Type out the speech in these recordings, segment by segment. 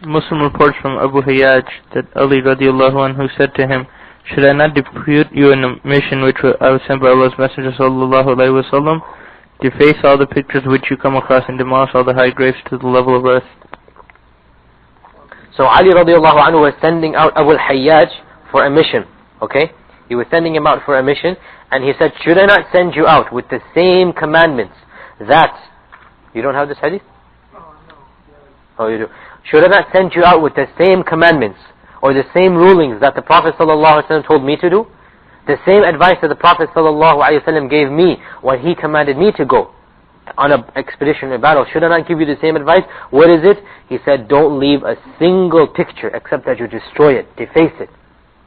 Muslim reports from Abu Hayyaj that Ali radiallahu anhu said to him, should I not depute you in a mission which I was sent by Allah's Messenger sallallahu alayhi wa sallam, deface all the pictures which you come across and demolish all the high graves to the level of earth? So Ali radiallahu anhu was sending out Abu Hayyaj for a mission, okay? He was sending him out for a mission, and he said, should I not send you out with the same commandments that... You don't have this hadith? Oh, you do. Should I not send you out with the same commandments or the same rulings that the Prophet ﷺ told me to do? The same advice that the Prophet ﷺ gave me when he commanded me to go on an expedition or battle. Should I not give you the same advice? What is it? He said, don't leave a single picture except that you destroy it, deface it.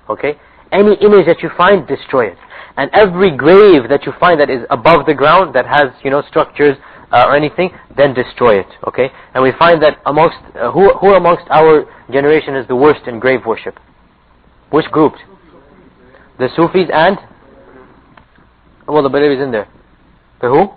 Okay? Any image that you find, destroy it. And every grave that you find that is above the ground, that has, structures or anything, then destroy it. Okay? And we find that amongst who amongst our generation is the worst in grave worship? Which group? The Sufis and? Well, the Badawi is in there. The who?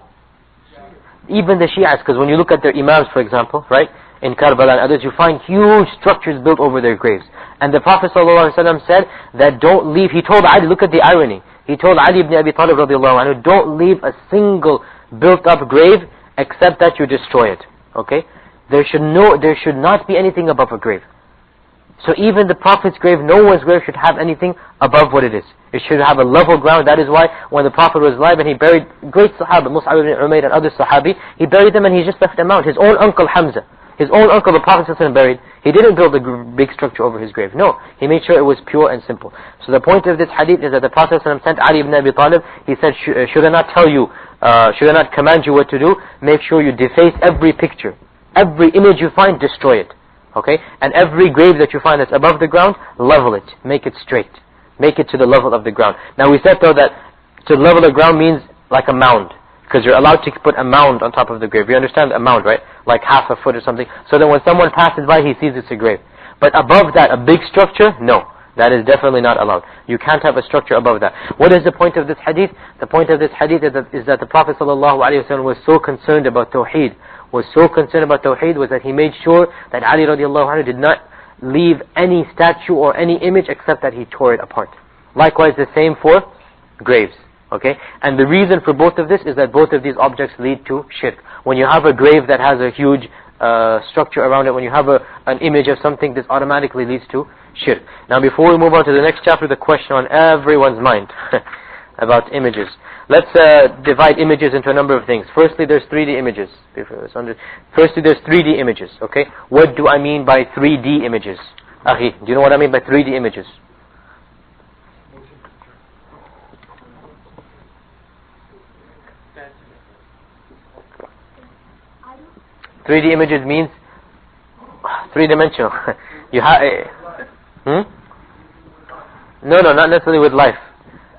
Even the Shias, because when you look at their imams, for example, right, in Karbala and others, you find huge structures built over their graves. And the Prophet ﷺ said that don't leave, he told Ali, look at the irony, he told Ali ibn Abi Talib radiallahu anhu, don't leave a single built up grave except that you destroy it. Okay? There should not be anything above a grave. So even the Prophet's grave, no one's grave should have anything above what it is. It should have a level ground. That is why when the Prophet was alive and he buried great Sahaba, Mus'ab ibn Umayr and other Sahabi, he buried them and he just left them out. His own uncle Hamza, his own uncle the Prophet buried, he didn't build a big structure over his grave. No, he made sure it was pure and simple. So the point of this hadith is that the Prophet sent Ali ibn Abi Talib, he said, should I not tell you, should I not command you what to do? Make sure you deface every picture. Every image you find, destroy it. Okay? And every grave that you find that's above the ground, level it. Make it straight. Make it to the level of the ground. Now we said though that to level the ground means like a mound. Because you're allowed to put a mound on top of the grave. You understand a mound, right? Like half a foot or something. So that when someone passes by, he sees it's a grave. But above that, a big structure? No. That is definitely not allowed. You can't have a structure above that. What is the point of this hadith? The point of this hadith is that the Prophet ﷺ was so concerned about Tawheed, was that he made sure that Ali radiallahu anhu did not leave any statue or any image except that he tore it apart. Likewise the same for graves. Okay? And the reason for both of this is that both of these objects lead to shirk. When you have a grave that has a huge structure around it, when you have an image of something, this automatically leads to shirk. Now before we move on to the next chapter, the question on everyone's mind about images. Let's divide images into a number of things. Firstly, there's 3D images. Firstly, there's 3D images. Okay? What do I mean by 3D images? Akhi, do you know what I mean by 3D images? Three-D images means three-dimensional. You have No, not necessarily with life.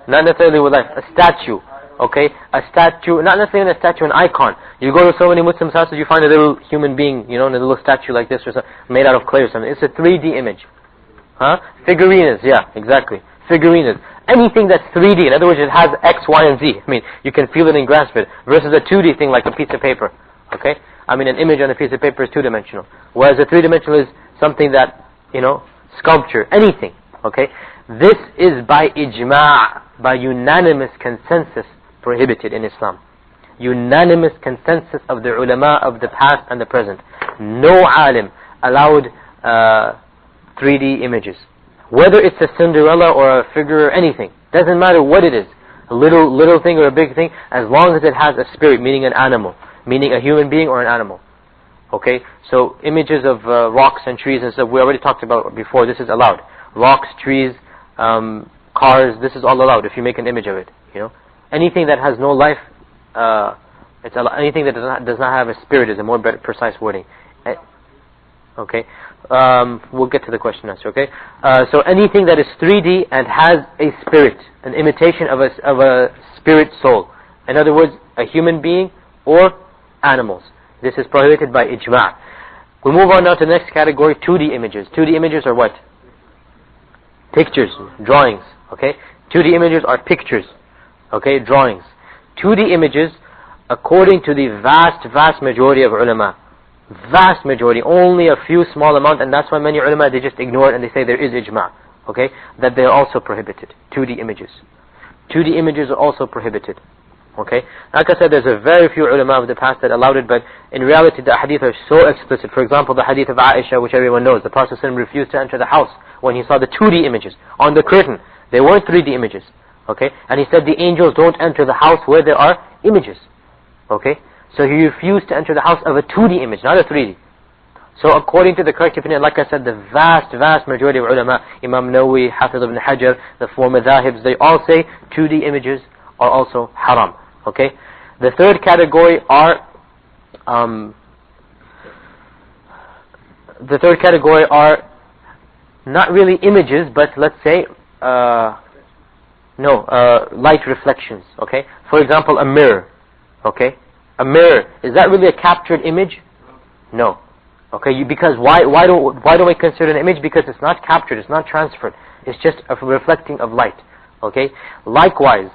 Not necessarily with life. A statue. Okay? A statue, not necessarily a statue, an icon. You go to so many Muslim houses, you find a little human being, a little statue like this or something, made out of clay or something. It's a 3D image. Figurines, yeah, exactly. Figurines. Anything that's 3D, in other words, it has X, Y, and Z. I mean, you can feel it and grasp it. Versus a 2D thing like a piece of paper. Okay? I mean, an image on a piece of paper is two-dimensional. Whereas a three-dimensional is something that, sculpture, anything. Okay? This is by ijma', by unanimous consensus, prohibited in Islam. Unanimous consensus of the ulama of the past and the present. No alim allowed 3D images. Whether it's a Cinderella or a figure or anything, doesn't matter what it is. A little thing or a big thing, as long as it has a spirit, meaning an animal, meaning a human being or an animal. Okay? So images of rocks and trees and stuff, we already talked about before, this is allowed. Rocks, trees, cars, this is all allowed if you make an image of it. Anything that has no life, it's allowed. Anything that does not have a spirit is a more precise wording. Okay? We'll get to the question answer, okay? So anything that is 3D and has a spirit, an imitation of a spirit soul. In other words, a human being or animals. This is prohibited by ijma'. We move on now to the next category, 2D images. 2D images are what? Pictures, drawings, okay? 2D images are pictures, okay? Drawings. 2D images, according to the vast majority of ulama, Vast majority, only a few small amount, and that's why many ulama, they just ignore it and they say there is ijma', okay, that they are also prohibited. 2D images. 2D images are also prohibited. Okay? Like I said, there's a very few ulama of the past that allowed it, but in reality the hadith are so explicit. For example, the hadith of Aisha, which everyone knows, the Prophet ﷺ refused to enter the house when he saw the 2D images on the curtain. They weren't 3D images. Okay? And he said the angels don't enter the house where there are images. Okay? So he refused to enter the house of a 2D image, not a 3D. So according to the correct opinion, like I said, the vast majority of ulama, Imam Nawawi, Hafiz ibn Hajar, the four madhahibs, they all say 2D images are also haram. Okay? The third category are not really images, but let's say light reflections. Okay? For example, a mirror. Okay? A mirror, is that really a captured image? No. Okay, because why don't we consider an image? Because it's not captured, it's not transferred. It's just a reflecting of light. Okay? Likewise,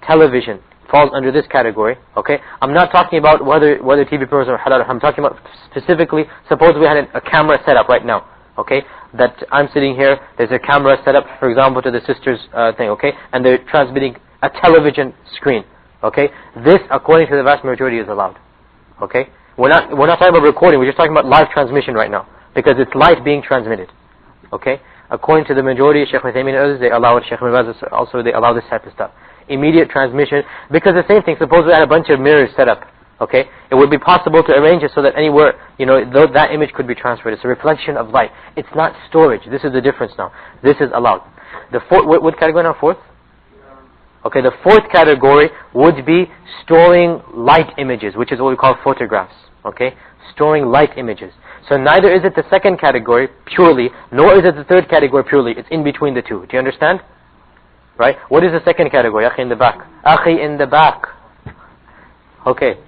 television falls under this category. Okay? I'm not talking about whether TV programs are halal. I'm talking about specifically, suppose we had a camera set up right now. Okay? That I'm sitting here, there's a camera set up, for example, to the sister's thing. Okay? And they're transmitting a television screen. Okay? This, according to the vast majority, is allowed. Okay? We're not talking about recording, we're just talking about live transmission right now. Because it's light being transmitted. Okay? According to the majority, Chpt15 and others, they allow it. Shaykh Ibn Baz also, they allow this type of stuff. Immediate transmission, because the same thing, suppose we had a bunch of mirrors set up. Okay? It would be possible to arrange it so that anywhere, that image could be transferred. It's a reflection of light. It's not storage. This is the difference now. This is allowed. The fourth, what category now? Fourth? Okay, the fourth category would be storing light images, which is what we call photographs. Okay? Storing light images. So neither is it the second category purely, nor is it the third category purely. It's in between the two. Do you understand? Right? What is the second category? Akhi in the back. Akhi in the back. Okay.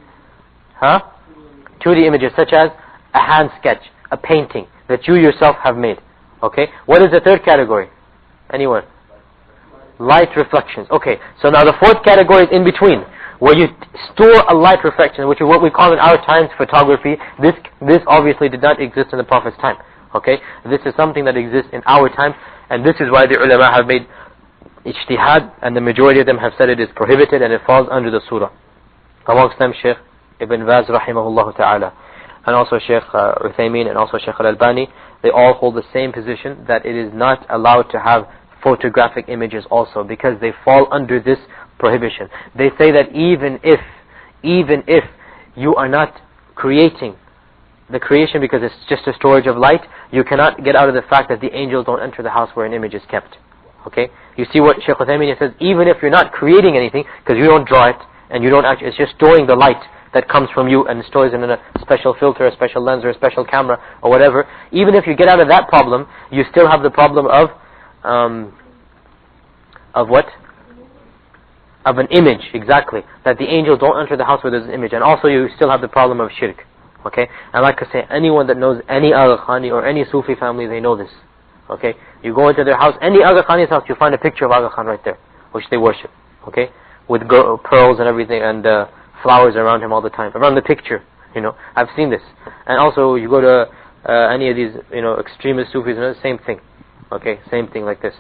2D images, such as a hand sketch, a painting that you yourself have made. Okay? What is the third category? Anyone? Light reflections. Okay, so now the fourth category is in between, where you store a light reflection, which is what we call in our times photography. This obviously did not exist in the Prophet's time. Okay, this is something that exists in our time, and this is why the ulama have made ijtihad, and the majority of them have said it is prohibited and it falls under the surah. Amongst them, Shaykh Ibn Baz rahimahullah ta'ala, and also Shaykh Uthaymeen, and also Shaykh Al-Albani, they all hold the same position, that it is not allowed to have photographic images also, because they fall under this prohibition. They say that even if you are not creating the creation because it's just a storage of light, you cannot get out of the fact that the angels don't enter the house where an image is kept. Okay? You see what Shaykh Uthaymeen says, even if you're not creating anything, because you don't draw it, and you don't actually, it's just storing the light that comes from you and stores it in a special filter, a special lens, or a special camera, or whatever. Even if you get out of that problem, you still have the problem of what? Of an image, exactly. That the angels don't enter the house where there's an image. And also you still have the problem of shirk. Okay? And like I say, anyone that knows any Agha Khani or any Sufi family, they know this. Okay? You go into their house, any Agha Khani's house, you find a picture of Agha Khan right there, which they worship. Okay? With pearls and everything, and flowers around him all the time. Around the picture, I've seen this. And also you go to any of these, extremist Sufis, same thing. Okay, same thing like this.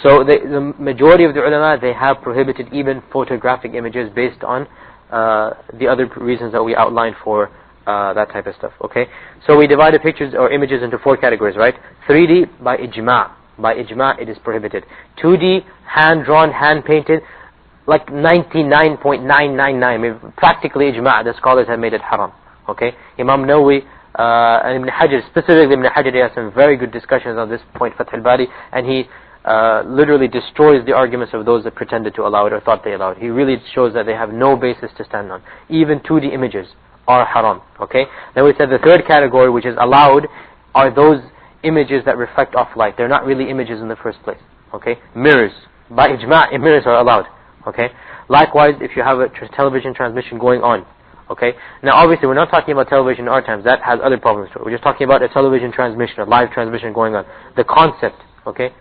So the majority of the ulama, they have prohibited even photographic images based on the other reasons that we outlined for that type of stuff. Okay, so we divided pictures or images into four categories, right? 3D by ijma'. By ijma' it is prohibited. 2D, hand-drawn, hand-painted, like 99.999, practically ijma', the scholars have made it haram. Okay, Imam Nawawi and Ibn Hajar, specifically Ibn Hajar, he has some very good discussions on this point, Fath al-Bari, and he literally destroys the arguments of those that pretended to allow it or thought they allowed it. He really shows that they have no basis to stand on. Even 2D images are haram. Okay. Then we said the third category, which is allowed, are those images that reflect off light. They're not really images in the first place. Okay. Mirrors, by ijma', mirrors are allowed. Okay. Likewise, if you have a television transmission going on. Okay. Now obviously we're not talking about television in our times. That has other problems to it. We're just talking about a television transmission, a live transmission going on. The concept, okay,